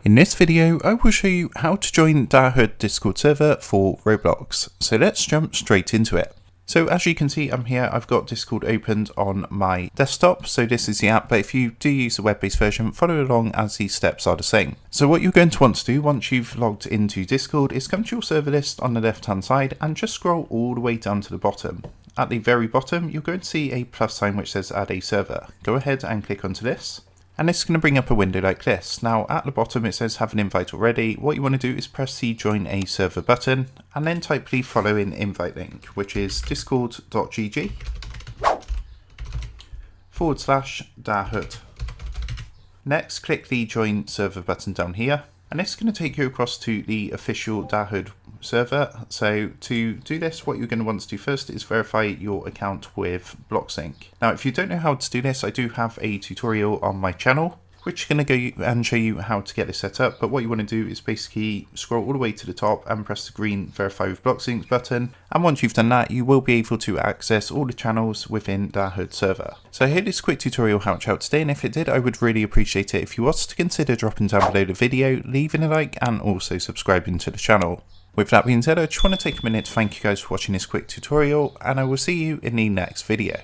In this video, I will show you how to join Dahood Discord server for Roblox. So let's jump straight into it. So as you can see, I'm here, I've got Discord opened on my desktop. So this is the app, but if you do use the web-based version, follow along as these steps are the same. So what you're going to want to do once you've logged into Discord is come to your server list on the left-hand side and just scroll all the way down to the bottom. At the very bottom, you're going to see a plus sign which says add a server. Go ahead and click onto this. And it's going to bring up a window like this. Now at the bottom it says have an invite already. What you want to do is press the join a server button and then type the following invite link, which is discord.gg/Dahood. Next click the join server button down here and it's going to take you across to the official Dahood server. So to do this, what you're going to want to do first is verify your account with BlockSync. Now if you don't know how to do this, I do have a tutorial on my channel which is going to go and show you how to get this set up, but what you want to do is basically scroll all the way to the top and press the green verify with BlockSync button, and once you've done that you will be able to access all the channels within Dahood server. So I hope this quick tutorial helped you out today, and if it did, I would really appreciate it if you was to consider dropping down below the video, leaving a like and also subscribing to the channel. With that being said, I just want to take a minute to thank you guys for watching this quick tutorial, and I will see you in the next video.